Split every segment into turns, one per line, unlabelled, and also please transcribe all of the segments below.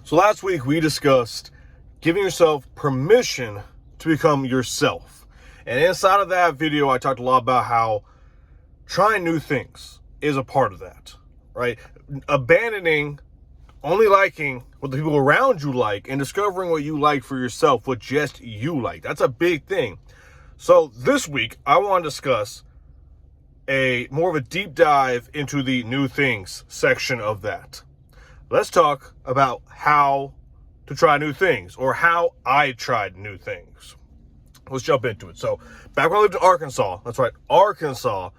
So last week we discussed giving yourself permission to become yourself. And inside of that video, I talked a lot about how trying new things is a part of that, right? Abandoning only liking what the people around you like and discovering what you like for yourself, what just you like. That's a big thing. So this week, I want to discuss more of a deep dive into the new things section of that. Let's talk about how to try new things, or how I tried new things. Let's jump into it. So back when I lived in Arkansas, that's right, Arkansas,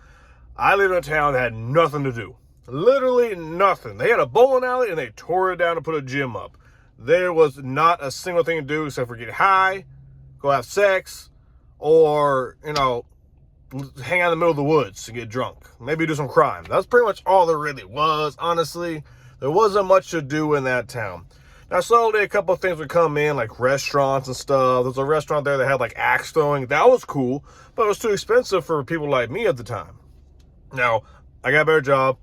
I lived in a town that had nothing to do. Literally nothing. They had a bowling alley and they tore it down to put a gym up. There was not a single thing to do except for get high, go have sex, or, hang out in the middle of the woods and get drunk. Maybe do some crime. That's pretty much all there really was, honestly. There wasn't much to do in that town. Now, slowly a couple of things would come in, like restaurants and stuff. There was a restaurant there that had like axe throwing. That was cool, but it was too expensive for people like me at the time. Now, I got a better job.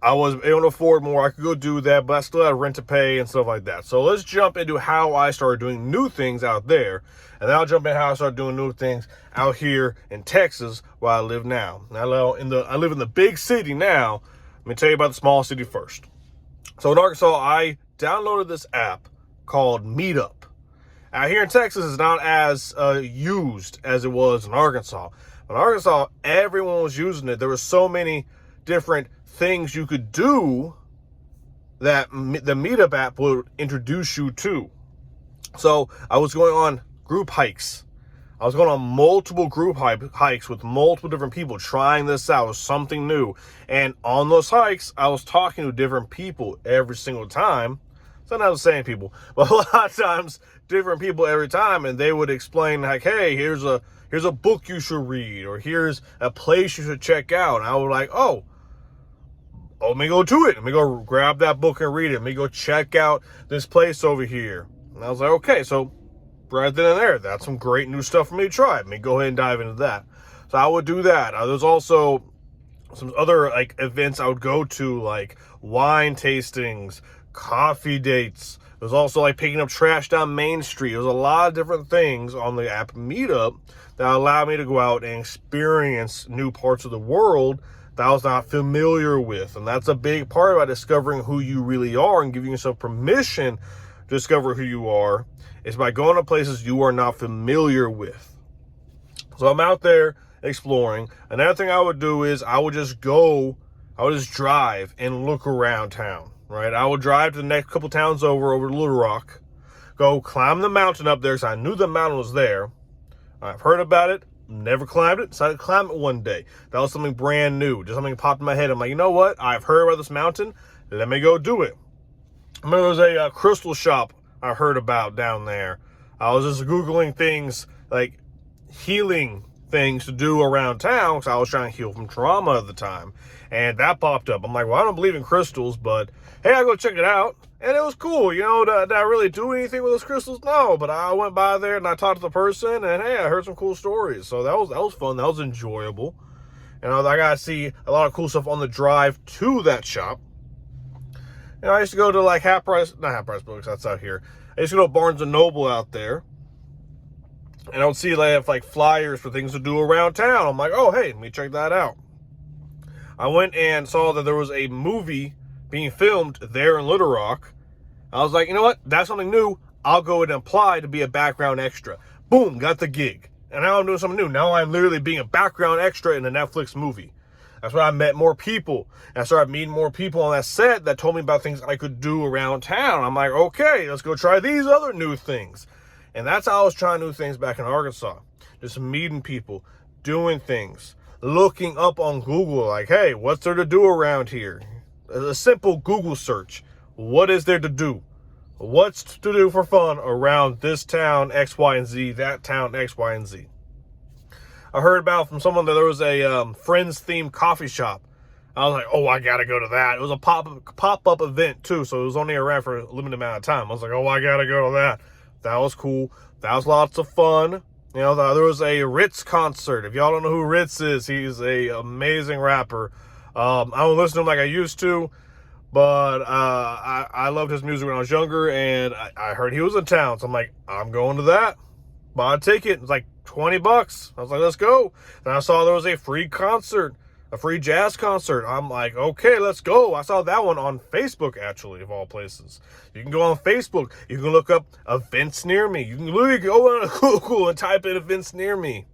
I was able to afford more. I could go do that, but I still had rent to pay and stuff like that. So let's jump into how I started doing new things out there. And then I'll jump in how I started doing new things out here in Texas, where I live now. I live in the big city now. Let me tell you about the small city first. So in Arkansas, I downloaded this app called Meetup. Out here in Texas, it's not as used as it was in Arkansas. In Arkansas, everyone was using it. There were so many different things you could do that the Meetup app would introduce you to. So I was going on group hikes. I was going on multiple group hikes with multiple different people, trying this out. It was something new. And on those hikes, I was talking to different people every single time. Sometimes the same people, but a lot of times different people every time. And they would explain like, hey, here's a book you should read, or here's a place you should check out. And I was like, oh, let me go to it. Let me go grab that book and read it. Let me go check out this place over here. And I was like, okay, so right then and there, that's some great new stuff for me to try. Let me go ahead and dive into that. So I would do that. There's also some other like events I would go to, like wine tastings, coffee dates. There's also like picking up trash down Main Street. There's a lot of different things on the app Meetup that allow me to go out and experience new parts of the world that I was not familiar with. And that's a big part about discovering who you really are and giving yourself permission to discover who you are, is by going to places you are not familiar with. So I'm out there exploring. Another thing I would do is I would just drive and look around town, right? I would drive to the next couple towns over to Little Rock, go climb the mountain up there, because I knew the mountain was there. I've heard about it, never climbed it, decided to climb it one day. That was something brand new, just something popped in my head. I'm like, you know what? I've heard about this mountain. Let me go do it. I remember there was a crystal shop I heard about down there. I was just Googling things, like healing things to do around town, because I was trying to heal from trauma at the time. And that popped up. I'm like, well, I don't believe in crystals, but hey, I'll go check it out. And it was cool. Did I really do anything with those crystals? No, but I went by there and I talked to the person, and hey, I heard some cool stories. So that was fun. That was enjoyable. I got to see a lot of cool stuff on the drive to that shop. I used to go to like not Half Price Books, that's out here. I used to go to Barnes & Noble out there. And I would see they have like flyers for things to do around town. I'm like, oh, hey, let me check that out. I went and saw that there was a movie being filmed there in Little Rock. I was like, you know what? That's something new. I'll go and apply to be a background extra. Boom, got the gig. And now I'm doing something new. Now I'm literally being a background extra in a Netflix movie. That's where I met more people. And I started meeting more people on that set that told me about things I could do around town. I'm like, okay, let's go try these other new things. And that's how I was trying new things back in Arkansas. Just meeting people, doing things, looking up on Google, like, hey, what's there to do around here? A simple Google search. What is there to do? What's to do for fun around this town, X, Y, and Z, that town, X, Y, and Z? I heard about from someone that there was a Friends-themed coffee shop. I was like, oh, I got to go to that. It was a pop-up event, too, so it was only around for a limited amount of time. I was like, oh, I got to go to that. That was cool. That was lots of fun. There was a Ritz concert. If y'all don't know who Ritz is, he's an amazing rapper. I don't listen to him like I used to, But I loved his music when I was younger, and I heard he was in town. So I'm like, I'm going to that. Bought a ticket. It was like $20. I was like, let's go. And I saw there was a free concert, a free jazz concert. I'm like, okay, let's go. I saw that one on Facebook, actually, of all places. You can go on Facebook. You can look up events near me. You can literally go on Google and type in events near me.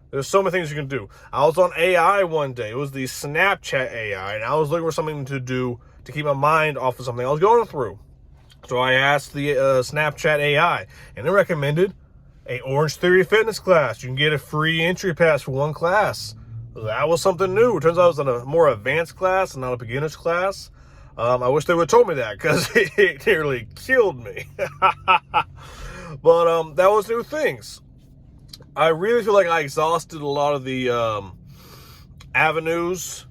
There's so many things you can do. I was on AI one day. It was the Snapchat AI, and I was looking for something to do to keep my mind off of something I was going through. So I asked the Snapchat AI, and it recommended a Orange Theory Fitness class. You can get a free entry pass for one class. That was something new. It turns out I was in a more advanced class and not a beginner's class. I wish they would have told me that, because it nearly killed me. But that was new things. I really feel like I exhausted a lot of the avenues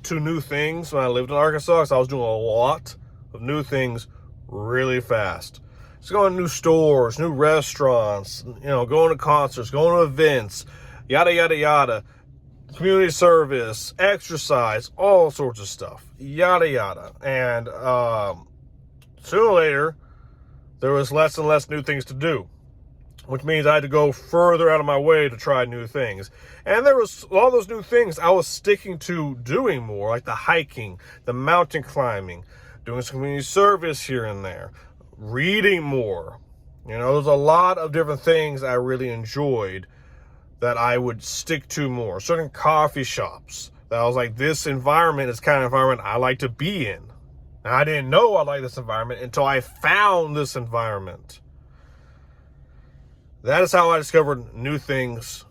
to new things when I lived in Arkansas, because I was doing a lot of new things really fast. Just going to new stores, new restaurants, going to concerts, going to events, yada, yada, yada, community service, exercise, all sorts of stuff, yada, yada. And sooner or later, there was less and less new things to do, which means I had to go further out of my way to try new things. And there was all those new things I was sticking to doing more, like the hiking, the mountain climbing, doing some community service here and there, reading more. There's a lot of different things I really enjoyed that I would stick to more. Certain coffee shops that I was like, this environment is the kind of environment I like to be in. And I didn't know I liked this environment until I found this environment. That is how I discovered new things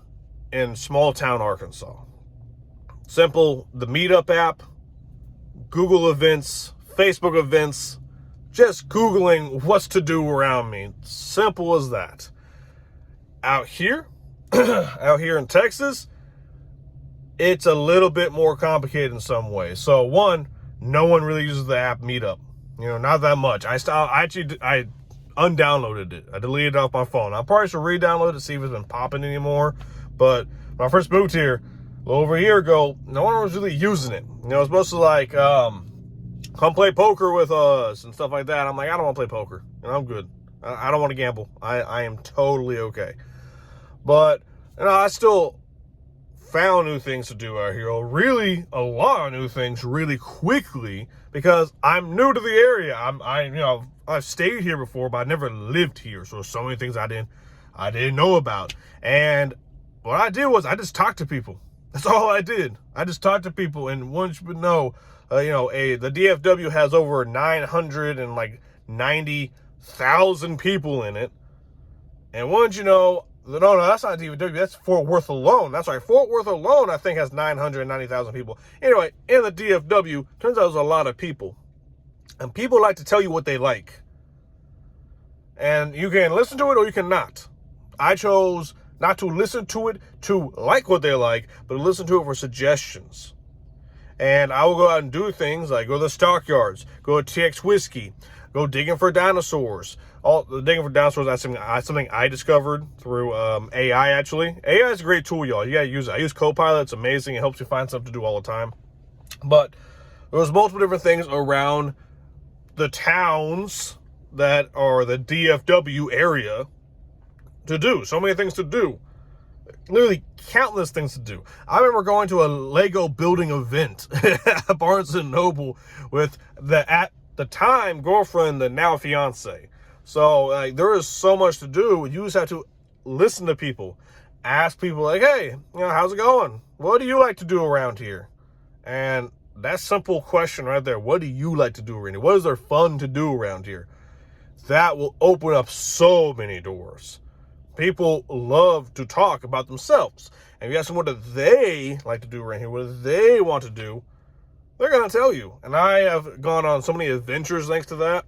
in small town Arkansas. Simple, the Meetup app, Google events, Facebook events, just Googling what's to do around me. Simple as that. Out here in Texas, it's a little bit more complicated in some ways. So one, no one really uses the app Meetup. Not that much. I undownloaded it. I deleted it off my phone. I probably should re-download it to see if it's been popping anymore. But when I first moved here, a little over a year ago, no one was really using it. It's mostly like, come play poker with us and stuff like that. I'm like, I don't want to play poker. I'm good. I don't want to gamble. I am totally okay. But, I still found new things to do out here. Really, a lot of new things really quickly, because I'm new to the area. I've stayed here before, but I never lived here. So there's so many things I didn't know about. And what I did was I just talked to people. That's all I did. I just talked to people. And once you know, the DFW has over 990,000 people in it. And once you know, no, that's not DFW. That's Fort Worth alone. That's right. Fort Worth alone, I think, has 990,000 people. Anyway, in the DFW, turns out there's a lot of people. And people like to tell you what they like. And you can listen to it or you cannot. I chose not to listen to it to like what they like, but listen to it for suggestions. And I will go out and do things like go to the stockyards, go to TX Whiskey, go digging for dinosaurs. Digging for dinosaurs, that's something I discovered through AI, actually. AI is a great tool, y'all. You got to use it. I use Copilot. It's amazing. It helps you find stuff to do all the time. But there was multiple different things around the towns that are the DFW area to do. So many things to do. Literally countless things to do. I remember going to a Lego building event at Barnes & Noble with at the time girlfriend, the now fiance. So there is so much to do. You just have to listen to people, ask people like, hey, how's it going? What do you like to do around here? And that simple question right there, what do you like to do around here? What is there fun to do around here? That will open up so many doors. People love to talk about themselves. And if you ask them what do they like to do around here, what do they want to do, they're going to tell you. And I have gone on so many adventures thanks to that.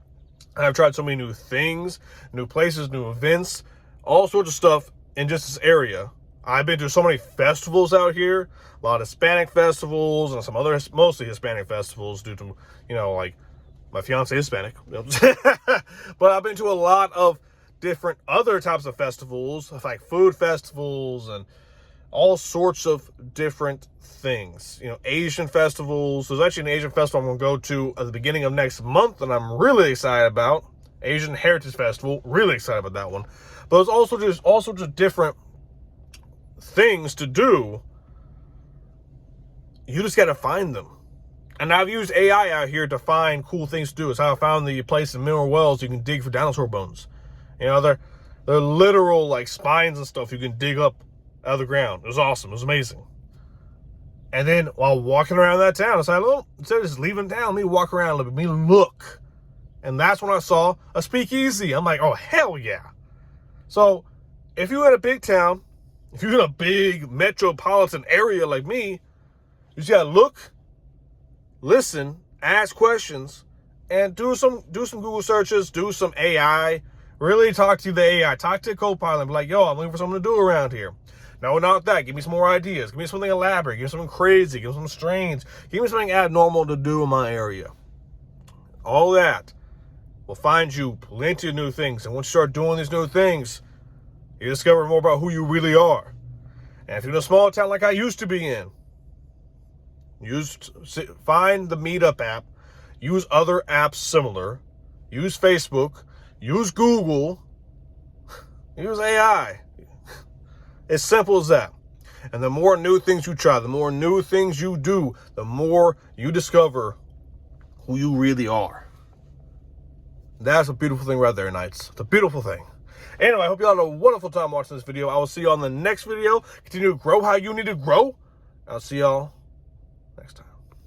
I've tried so many new things, new places, new events, all sorts of stuff in just this area. I've been to so many festivals out here, a lot of Hispanic festivals and some other mostly Hispanic festivals due to, like my fiance is Hispanic. But I've been to a lot of different other types of festivals, like food festivals and all sorts of different things. You know, Asian festivals. There's actually an Asian festival I'm going to go to at the beginning of next month, and I'm really excited about. Asian Heritage Festival. Really excited about that one. But there's also just all sorts of different things to do. You just got to find them. And I've used AI out here to find cool things to do. It's how I found the place in Mineral Wells you can dig for dinosaur bones. You know, they're literal like spines and stuff you can dig up out of the ground. It was awesome. It was amazing. And then while walking around that town, I said, "Oh, instead of just leaving town, let me walk around a little bit. Let me look." And that's when I saw a speakeasy. I'm like, "Oh, hell yeah." So if you're in a big town, if you're in a big metropolitan area like me, you just gotta look, listen, ask questions, and do some Google searches, do some AI. Really talk to the AI. Talk to Copilot and be like, "Yo, I'm looking for something to do around here. No, not that. Give me some more ideas. Give me something elaborate. Give me something crazy. Give me something strange. Give me something abnormal to do in my area." All that will find you plenty of new things. And once you start doing these new things, you discover more about who you really are. And if you're in a small town like I used to be in, find the Meetup app, use other apps similar, use Facebook, use Google, use AI. As simple as that. And the more new things you try, the more new things you do, the more you discover who you really are. That's a beautiful thing right there, Knights. It's a beautiful thing. Anyway, I hope you all had a wonderful time watching this video. I will see you on the next video. Continue to grow how you need to grow. I'll see y'all next time.